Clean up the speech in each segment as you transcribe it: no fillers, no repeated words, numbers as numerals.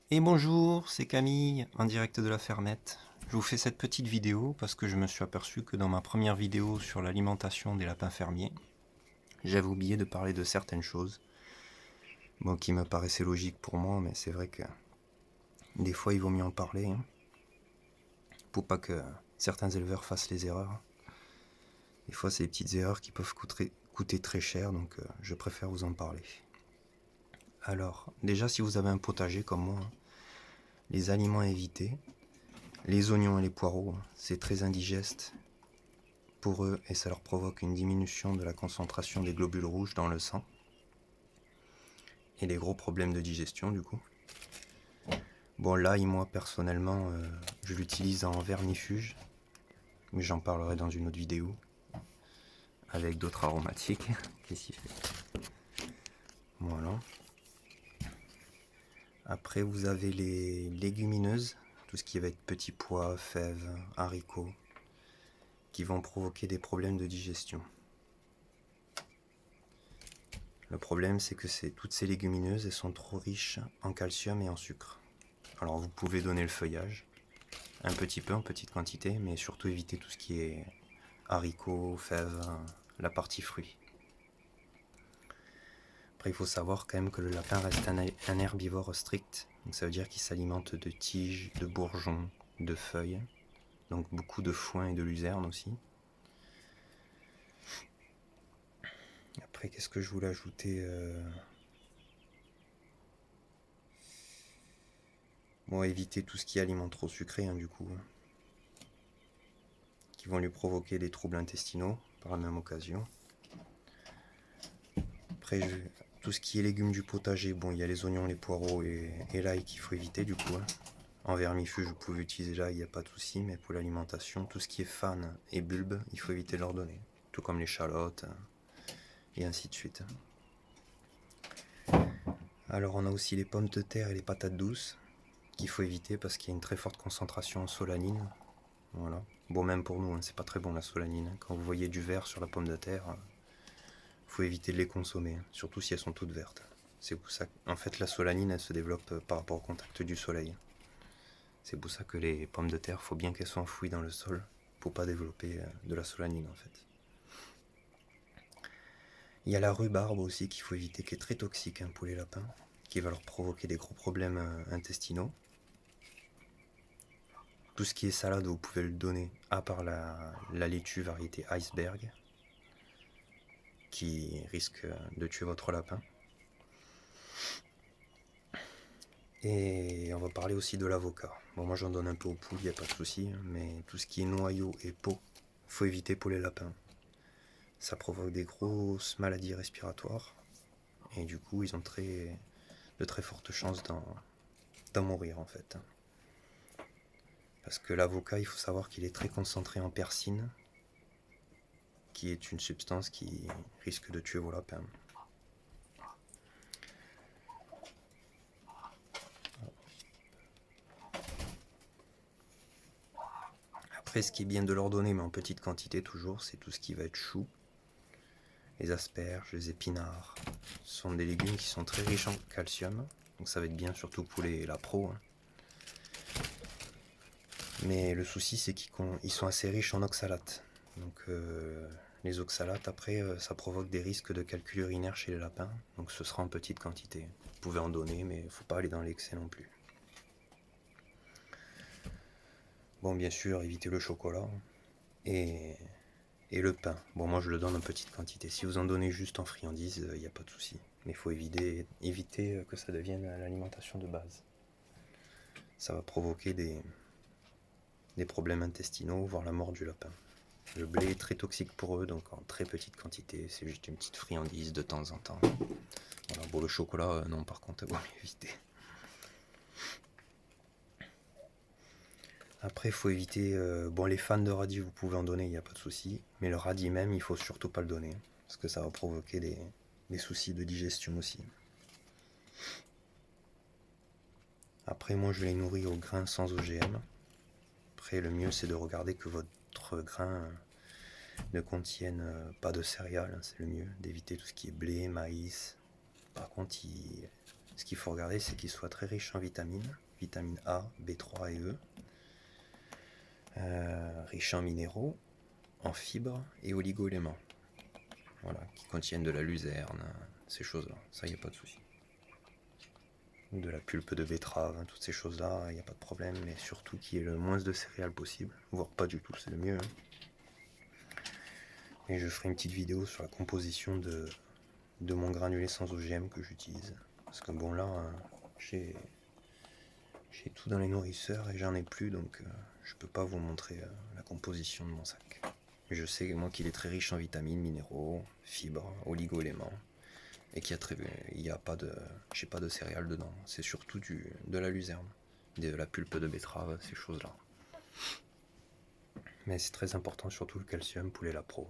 Et bonjour, c'est Camille, en direct de la fermette. Je vous fais cette petite vidéo parce que je me suis aperçu que dans ma première vidéo sur l'alimentation des lapins fermiers, j'avais oublié de parler de certaines choses, bon, qui me paraissaient logiques pour moi, mais c'est vrai que des fois il vaut mieux en parler, hein, pour pas que certains éleveurs fassent les erreurs. Des fois c'est des petites erreurs qui peuvent coûter très cher, donc je préfère vous en parler. Alors, déjà si vous avez un potager comme moi, les aliments à éviter, les oignons et les poireaux, c'est très indigeste pour eux et ça leur provoque une diminution de la concentration des globules rouges dans le sang et des gros problèmes de digestion du coup. Bon, l'ail, moi personnellement, je l'utilise en vermifuge, mais j'en parlerai dans une autre vidéo avec d'autres aromatiques. Qu'est-ce qu'il fait? Voilà. Après, vous avez les légumineuses, tout ce qui va être petits pois, fèves, haricots, qui vont provoquer des problèmes de digestion. Le problème, c'est que toutes ces légumineuses, elles sont trop riches en calcium et en sucre. Alors vous pouvez donner le feuillage, un petit peu, en petite quantité, mais surtout éviter tout ce qui est haricots, fèves, la partie fruits. Après, il faut savoir quand même que le lapin reste un herbivore strict, donc ça veut dire qu'il s'alimente de tiges, de bourgeons, de feuilles, donc beaucoup de foin et de luzerne aussi. Après, qu'est-ce que je voulais ajouter Bon, éviter tout ce qui est aliment trop sucré, hein, du coup, qui vont lui provoquer des troubles intestinaux par la même occasion. Après, tout ce qui est légumes du potager, bon, il y a les oignons, les poireaux et l'ail qu'il faut éviter du coup, hein. En vermifuge, vous pouvez utiliser l'ail, il n'y a pas de souci, mais pour l'alimentation, tout ce qui est fan et bulbe, il faut éviter de leur donner. Tout comme l'échalote, et ainsi de suite. Alors, on a aussi les pommes de terre et les patates douces, qu'il faut éviter parce qu'il y a une très forte concentration en solanine. Voilà. Bon, même pour nous, hein, c'est pas très bon la solanine. Quand vous voyez du vert sur la pomme de terre, faut éviter de les consommer, hein, surtout si elles sont toutes vertes. C'est pour ça qu'en fait la solanine elle se développe par rapport au contact du soleil. C'est pour ça que les pommes de terre, faut bien qu'elles soient enfouies dans le sol pour pas développer de la solanine en fait. Il y a la rhubarbe aussi qu'il faut éviter, qui est très toxique, hein, pour les lapins, qui va leur provoquer des gros problèmes intestinaux. Tout ce qui est salade, vous pouvez le donner, à part la laitue variété iceberg, qui risque de tuer votre lapin. Et on va parler aussi de l'avocat. Bon, moi j'en donne un peu aux poules, y a pas de souci, mais tout ce qui est noyau et peau, faut éviter pour les lapins. Ça provoque des grosses maladies respiratoires, et du coup ils ont de très fortes chances d'en mourir en fait. Parce que l'avocat, il faut savoir qu'il est très concentré en persine, qui est une substance qui risque de tuer vos lapins. Après, ce qui est bien de leur donner, mais en petite quantité toujours, c'est tout ce qui va être chou, les asperges, les épinards. Ce sont des légumes qui sont très riches en calcium, donc ça va être bien surtout pour la pro, hein. Mais le souci c'est qu'ils sont assez riches en oxalates. Donc les oxalates après ça provoque des risques de calcul urinaire chez les lapins, donc ce sera en petite quantité. Vous pouvez en donner mais il ne faut pas aller dans l'excès non plus. Bon, bien sûr, évitez le chocolat et, et le pain. Bon, moi je le donne en petite quantité. Si vous en donnez juste en friandise, il n'y a pas de souci. Mais il faut éviter que ça devienne l'alimentation de base. Ça va provoquer des problèmes intestinaux, voire la mort du lapin. Le blé est très toxique pour eux, donc en très petite quantité. C'est juste une petite friandise de temps en temps. Voilà, bon, le chocolat, non, par contre, il vaut mieux éviter. Après, il faut éviter. Bon, les fans de radis, vous pouvez en donner, il n'y a pas de souci. Mais le radis même, il faut surtout pas le donner. Parce que ça va provoquer des soucis de digestion aussi. Après, moi, je les nourris au grain sans OGM. Après, le mieux, c'est de regarder que votre grain ne contienne pas de céréales. C'est le mieux. D'éviter tout ce qui est blé, maïs. Par contre, Ce qu'il faut regarder, c'est qu'il soit très riche en vitamines, vitamine A, B3 et E, riche en minéraux, en fibres et oligo-éléments. Voilà, qui contiennent de la luzerne, ces choses-là. Ça, il n'y a pas de souci. De la pulpe de betterave, toutes ces choses-là, il n'y a pas de problème, mais surtout qu'il y ait le moins de céréales possible, voire pas du tout, c'est le mieux. Et je ferai une petite vidéo sur la composition de mon granulé sans OGM que j'utilise. Parce que bon là, j'ai tout dans les nourrisseurs et j'en ai plus, donc je peux pas vous montrer la composition de mon sac. Mais je sais moi qu'il est très riche en vitamines, minéraux, fibres, oligo-éléments, et qu'il y a pas de, j'ai pas de céréales dedans. C'est surtout de la luzerne, de la pulpe de betterave, ces choses-là. Mais c'est très important, surtout le calcium pour les lapro,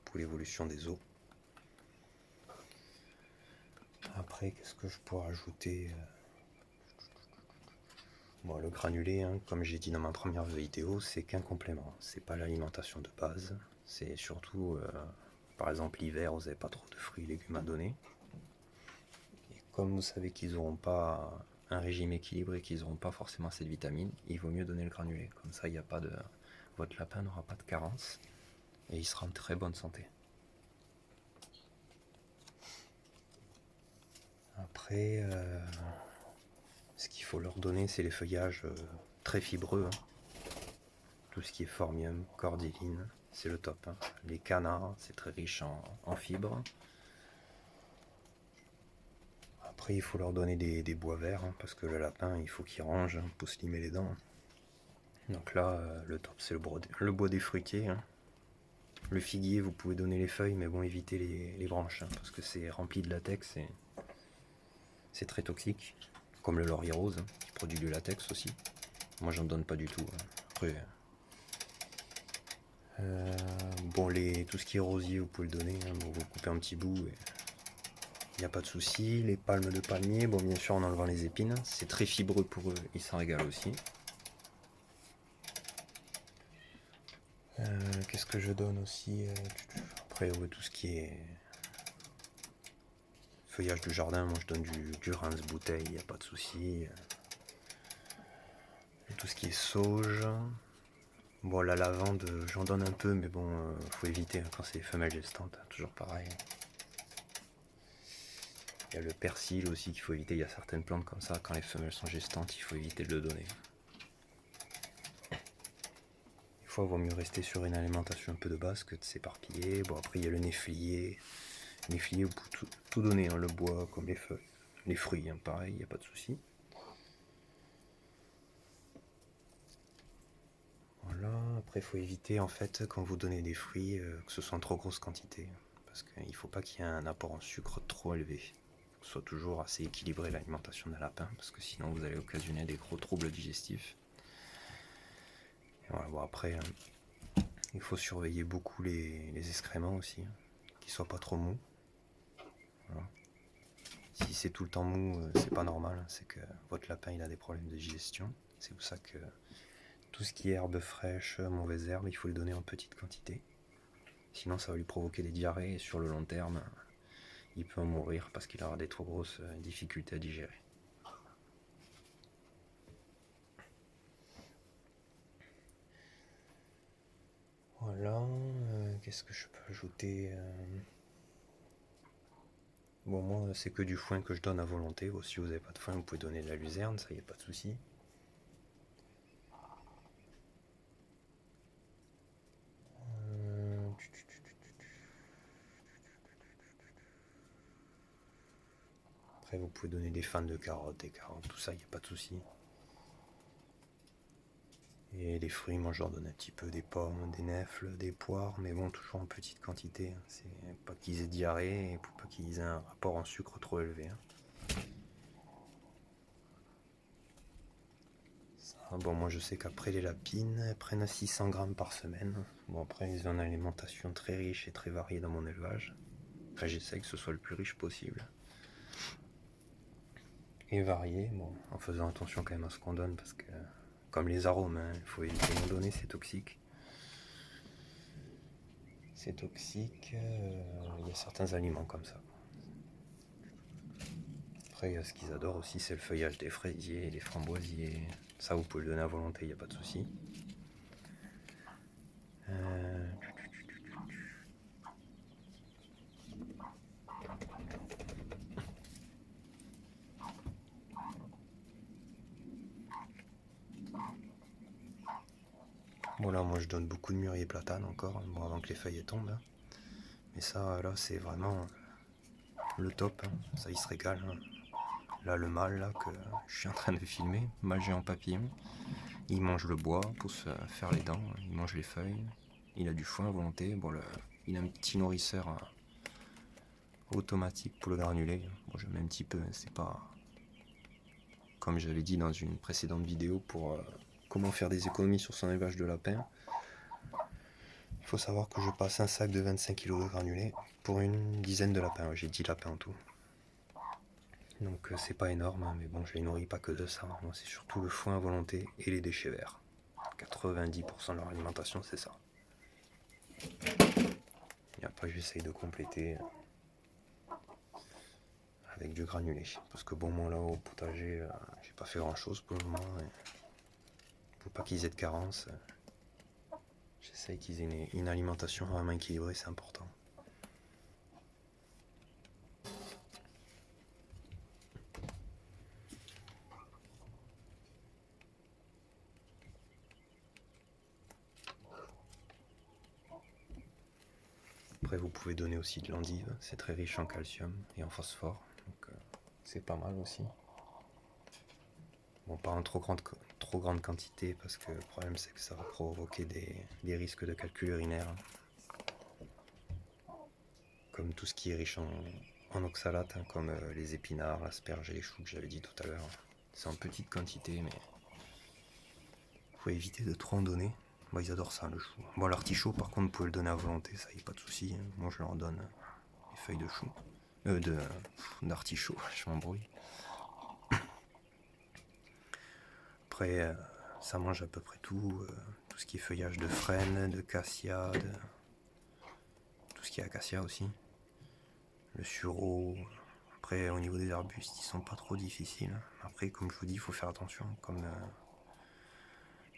pour l'évolution des os. Après, qu'est-ce que je pourrais ajouter? Bon, le granulé, comme j'ai dit dans ma première vidéo, c'est qu'un complément. C'est pas l'alimentation de base. C'est surtout, par exemple, l'hiver, vous n'avez pas trop de fruits et légumes à donner. Et comme vous savez qu'ils n'auront pas un régime équilibré, qu'ils n'auront pas forcément assez de vitamines, il vaut mieux donner le granulé. Comme ça, il y a pas de, votre lapin n'aura pas de carence et il sera en très bonne santé. Après, ce qu'il faut leur donner, c'est les feuillages très fibreux. Tout ce qui est phormium, cordyline, c'est le top. Les canards, c'est très riche en fibres. Après, il faut leur donner des bois verts, parce que le lapin, il faut qu'il range pour se limer les dents. Donc là, le top, c'est le bois des fruitiers. Le figuier, vous pouvez donner les feuilles, mais bon, évitez les branches, parce que c'est rempli de latex et c'est très toxique. Comme le laurier rose, qui produit du latex aussi. Moi, j'en donne pas du tout. Après, bon, tout ce qui est rosier, vous pouvez le donner. Bon, vous coupez un petit bout et il n'y a pas de souci. Les palmes de palmier, bon, bien sûr, en enlevant les épines. C'est très fibreux pour eux, ils s'en régalent aussi. Qu'est-ce que je donne aussi? Après, tout ce qui est feuillage du jardin, moi je donne du rince-bouteille, il n'y a pas de souci. Et tout ce qui est sauge. Bon, la lavande, j'en donne un peu, mais bon, faut éviter quand c'est les femelles gestantes, toujours pareil. Il y a le persil aussi qu'il faut éviter, il y a certaines plantes comme ça, quand les femelles sont gestantes, il faut éviter de le donner. Des fois, il vaut mieux rester sur une alimentation un peu de base que de s'éparpiller. Bon, après, il y a le néflier. Le néflier, vous pouvez tout donner, le bois comme les feuilles. Les fruits, pareil, il n'y a pas de souci. Voilà, après, il faut éviter, en fait, quand vous donnez des fruits, que ce soit en trop grosse quantité. Parce qu'il ne faut pas qu'il y ait un apport en sucre trop élevé. Que ce soit toujours assez équilibré l'alimentation d'un lapin, parce que sinon, vous allez occasionner des gros troubles digestifs. Et voilà, bon, après, il faut surveiller beaucoup les excréments aussi, qu'ils soient pas trop mous. Voilà. Si c'est tout le temps mou, c'est pas normal, c'est que votre lapin il a des problèmes de digestion. C'est pour ça que tout ce qui est herbes fraîches, mauvaises herbes, il faut les donner en petite quantité. Sinon ça va lui provoquer des diarrhées et sur le long terme, il peut en mourir parce qu'il aura des trop grosses difficultés à digérer. Voilà, qu'est-ce que je peux ajouter? Bon, moi, c'est que du foin que je donne à volonté. Bon, si vous n'avez pas de foin, vous pouvez donner de la luzerne, ça y a pas de souci. Après, vous pouvez donner des fans de carottes, des carottes, tout ça, il n'y a pas de souci. Et les fruits, moi, je leur donne un petit peu des pommes, des nèfles, des poires, mais bon, toujours en petite quantité. C'est pas qu'ils aient diarrhée et pour pas qu'ils aient un rapport en sucre trop élevé. Bon, moi je sais qu'après les lapines, elles prennent 600 grammes par semaine. Bon, après, ils ont une alimentation très riche et très variée dans mon élevage. Enfin, j'essaie que ce soit le plus riche possible. Et varié, bon, en faisant attention quand même à ce qu'on donne, parce que, comme les arômes, il faut éviter d'en donner, c'est toxique. C'est toxique, il y a certains aliments comme ça. Après, ce qu'ils adorent aussi, c'est le feuillage des fraisiers, des framboisiers. Ça, vous pouvez le donner à volonté, il n'y a pas de souci. Voilà, moi je donne beaucoup de mûrier platane encore, bon, avant que les feuilles tombent. Hein. Mais ça, là, c'est vraiment le top. Hein. Ça, il se régale. Hein. Là, le mâle là, que je suis en train de filmer, mâle géant papillon, il mange le bois pour se faire les dents, il mange les feuilles, il a du foin à volonté. Bon, il a un petit nourrisseur automatique pour le granulé. Bon, je mets un petit peu, c'est pas... Comme j'avais dit dans une précédente vidéo pour comment faire des économies sur son élevage de lapins. Il faut savoir que je passe un sac de 25 kg de granulés pour une dizaine de lapins. J'ai 10 lapins en tout. Donc c'est pas énorme, hein, mais bon, je les nourris pas que de ça. Moi, c'est surtout le foin à volonté et les déchets verts. 90% de leur alimentation, c'est ça. Et après, j'essaye de compléter avec du granulé. Parce que bon, moi là, au potager, j'ai pas fait grand chose pour le moment. Faut pas qu'ils aient de carence. J'essaye qu'ils aient une alimentation vraiment équilibrée, c'est important. Après, vous pouvez donner aussi de l'endive, c'est très riche en calcium et en phosphore, donc c'est pas mal aussi. Bon, pas en trop grande quantité, parce que le problème c'est que ça va provoquer des risques de calcul urinaire. Comme tout ce qui est riche en oxalate, hein, comme les épinards, l'asperge et les choux que j'avais dit tout à l'heure. C'est en petite quantité, mais faut éviter de trop en donner. Bon, ils adorent ça, le chou. Bon, l'artichaut, par contre, vous pouvez le donner à volonté, ça y est, pas de souci. Hein. Moi, je leur donne les feuilles de chou. D'artichaut, je m'embrouille. Après, ça mange à peu près tout. Tout ce qui est feuillage de frêne, de cassia, tout ce qui est acacia aussi. Le sureau. Après, au niveau des arbustes, ils sont pas trop difficiles. Après, comme je vous dis, il faut faire attention. Comme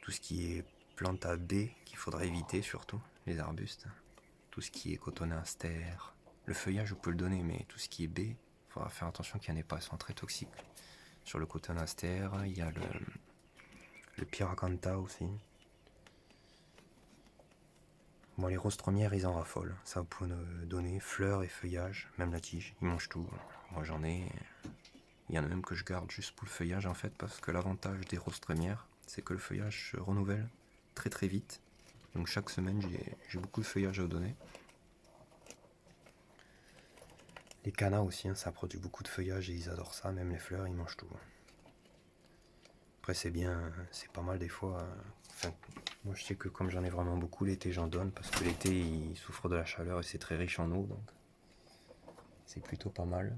tout ce qui est plantes à baies, qu'il faudrait éviter surtout, les arbustes. Tout ce qui est cotonéaster. Le feuillage, vous pouvez le donner, mais tout ce qui est baie, il faudra faire attention qu'il n'y en ait pas, ils sont très toxiques. Sur le cotonéaster, il y a le pyracantha aussi. Bon, les rostromières, ils en raffolent. Ça, vous pouvez donner fleurs et feuillage, même la tige, ils mangent tout. Moi, j'en ai. Il y en a même que je garde juste pour le feuillage, en fait, parce que l'avantage des rostromières, c'est que le feuillage se renouvelle très très vite. Donc chaque semaine, j'ai beaucoup de feuillage à donner. Les canards aussi, hein, ça produit beaucoup de feuillage et ils adorent ça, même les fleurs, ils mangent tout. Après, c'est bien, c'est pas mal des fois. Enfin, moi, je sais que comme j'en ai vraiment beaucoup, l'été, j'en donne, parce que l'été, ils souffrent de la chaleur et c'est très riche en eau, donc c'est plutôt pas mal.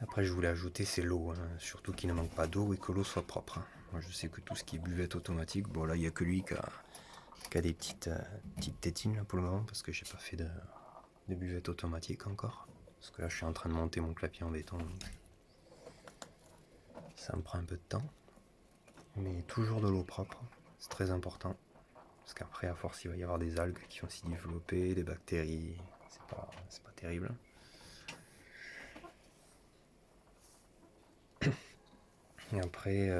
Après, je voulais ajouter, c'est l'eau, hein, surtout qu'il ne manque pas d'eau et que l'eau soit propre. Hein. Moi, je sais que tout ce qui est buvette automatique, bon là, il n'y a que lui qui a des petites tétines là, pour le moment, parce que j'ai pas fait de buvette automatique encore. Parce que là, je suis en train de monter mon clapier en béton. Donc ça me prend un peu de temps. Mais toujours de l'eau propre, c'est très important. Parce qu'après, à force, il va y avoir des algues qui vont s'y développer, des bactéries. C'est pas terrible. Et après,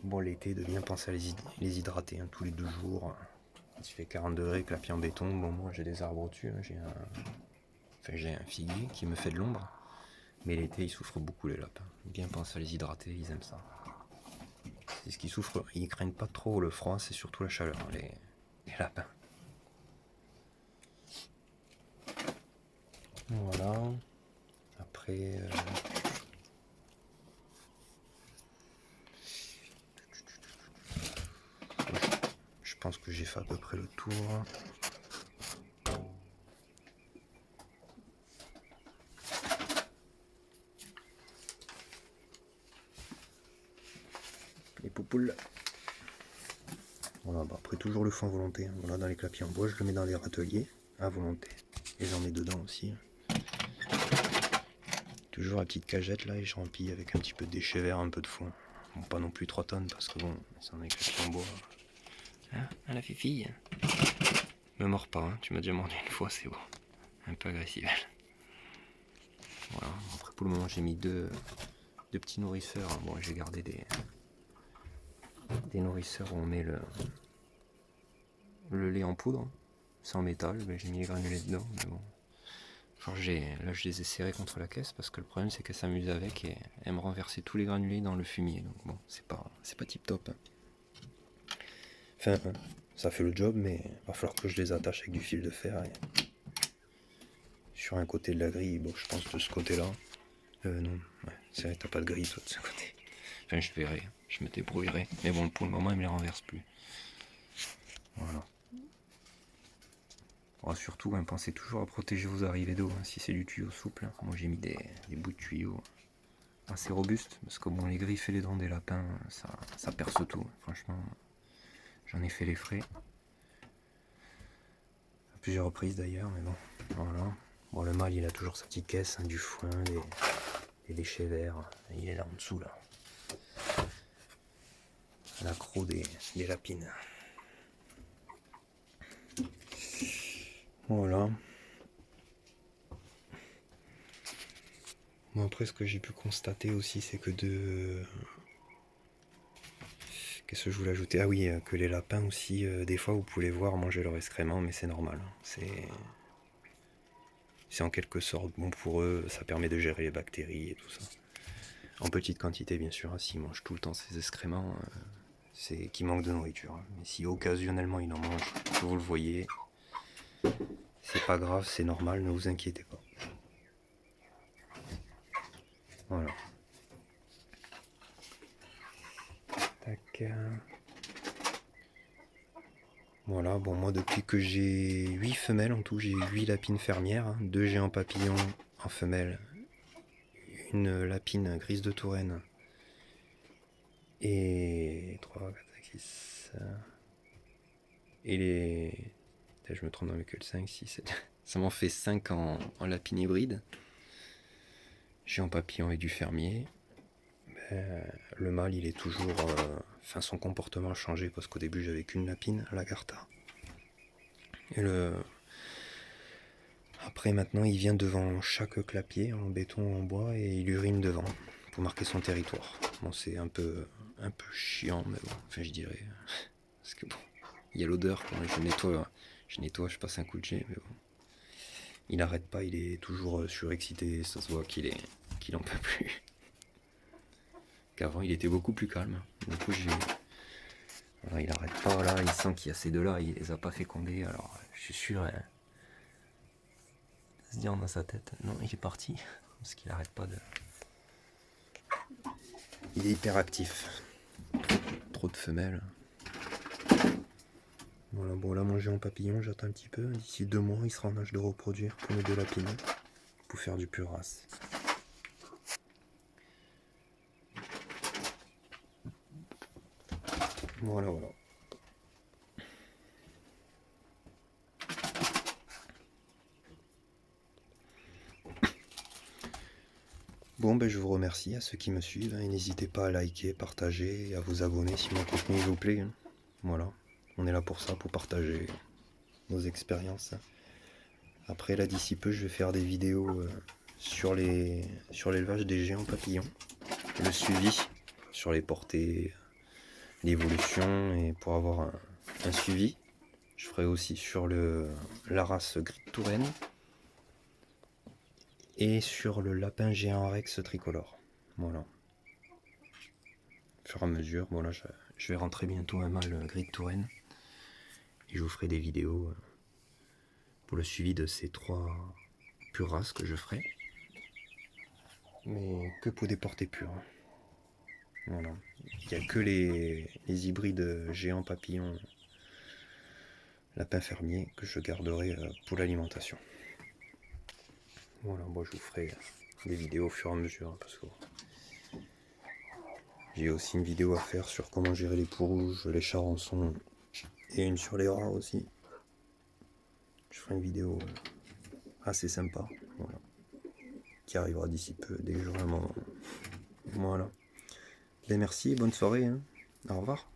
bon, l'été, de bien penser à les hydrater hein, tous les 2 jours. Quand il fait 40 degrés, clapier en béton, bon, moi j'ai des arbres au-dessus. Hein, j'ai un figuier qui me fait de l'ombre. Mais l'été, ils souffrent beaucoup, les lapins. Bien penser à les hydrater, ils aiment ça. C'est ce qu'ils souffrent. Ils craignent pas trop le froid, c'est surtout la chaleur, les lapins. Voilà. Après... je pense que j'ai fait à peu près le tour. Les poupoules. Voilà, bah après toujours le foin à volonté. Hein. Voilà, dans les clapiers en bois, je le mets dans les râteliers à volonté. Et j'en mets dedans aussi. Toujours la petite cagette là et je remplis avec un petit peu de déchets verts, un peu de foin. Bon, pas non plus 3 tonnes parce que bon, ça en est que en bois. Hein, la fifille. Me mords pas, hein. Tu m'as déjà mordu une fois, c'est bon. Un peu agressive. Voilà, après pour le moment j'ai mis deux petits nourrisseurs. Bon, j'ai gardé des nourrisseurs où on met le lait en poudre. C'est en métal, mais j'ai mis les granulés dedans, mais bon. Enfin, là je les ai serrés contre la caisse parce que le problème c'est qu'elle s'amuse avec et elle me renversait tous les granulés dans le fumier. Donc bon, c'est pas tip top. Hein. Enfin, ça fait le job, mais va falloir que je les attache avec du fil de fer. Et sur un côté de la grille, bon, je pense de ce côté-là. Non, ouais, c'est vrai, t'as pas de grille toi de ce côté. Enfin, je verrai, je me débrouillerai. Mais bon, pour le moment, il me les renverse plus. Voilà. Bon, surtout, hein, pensez toujours à protéger vos arrivées d'eau. Hein, si c'est du tuyau souple, hein. Moi j'ai mis des bouts de tuyau assez robustes. Parce que bon, les griffes et les dents des lapins, ça perce tout. Hein. Franchement, j'en ai fait les frais. À plusieurs reprises d'ailleurs, mais bon, voilà. Bon, le mâle, il a toujours sa petite caisse, hein, du foin, des déchets verts. Il est là en dessous, là. L'accro des lapines. Voilà. Bon, après, ce que j'ai pu constater aussi, c'est que qu'est-ce que je voulais ajouter? Ah oui, que les lapins aussi, des fois, vous pouvez les voir manger leur excrément, mais c'est normal. C'est en quelque sorte bon pour eux, ça permet de gérer les bactéries et tout ça. En petite quantité, bien sûr, hein, s'ils mangent tout le temps ces excréments, c'est qu'ils manquent de nourriture. Hein. Mais si occasionnellement ils en mangent, que vous le voyez, c'est pas grave, c'est normal, ne vous inquiétez pas. Voilà. Tac. Voilà, bon moi depuis que j'ai 8 femelles en tout, j'ai 8 lapines fermières, hein, 2 géants papillons en femelle, une lapine grise de Touraine et 3, 4, 5, 6 et les... Je me trompe dans lequel 5, 6, 7... Ça m'en fait 5 en lapine hybride. Géant papillon et du fermier. Le mâle il est toujours... Enfin son comportement a changé parce qu'au début j'avais qu'une lapine, l'Agartha. Et après maintenant il vient devant chaque clapier en béton ou en bois et il urine devant pour marquer son territoire. Bon c'est un peu chiant mais bon, enfin je dirais. Parce que bon, il y a l'odeur quand je nettoie, je passe un coup de jet, mais bon. Il arrête pas, il est toujours surexcité, ça se voit qu'il en peut plus. Qu'avant il était beaucoup plus calme. Du coup voilà, il arrête pas là, il sent qu'il y a ces deux-là, il les a pas fécondés, alors je suis sûr. Se dire dans sa tête, non, il est parti, parce qu'il arrête pas de. Il est hyper actif. Trop de femelles. Voilà, bon là mon géant papillon, j'attends un petit peu. D'ici 2 mois, il sera en âge de reproduire pour mes 2 lapines. Pour faire du pur race. Voilà. Bon, ben je vous remercie à ceux qui me suivent. Hein, et n'hésitez pas à liker, partager et à vous abonner si mon contenu vous plaît. Hein. Voilà, on est là pour ça, pour partager nos expériences. Après, là, d'ici peu, je vais faire des vidéos sur l'élevage des géants papillons. Le suivi sur les portées, l'évolution et pour avoir un suivi. Je ferai aussi sur la race gris de Touraine et sur le lapin géant rex tricolore. Voilà. Au fur et à mesure, bon là je vais rentrer bientôt un mâle gris de Touraine et je vous ferai des vidéos pour le suivi de ces 3 pures races que je ferai. Mais que pour des portées pures. Voilà. Il n'y a que les hybrides géants papillons lapin fermier que je garderai pour l'alimentation. Voilà, moi je vous ferai des vidéos au fur et à mesure hein, parce que j'ai aussi une vidéo à faire sur comment gérer les poux rouges, les charançons et une sur les rats aussi. Je ferai une vidéo assez sympa. Voilà. qui arrivera d'ici peu, dès que j'aurai un moment. Voilà. Ben merci, bonne soirée, hein. Au revoir.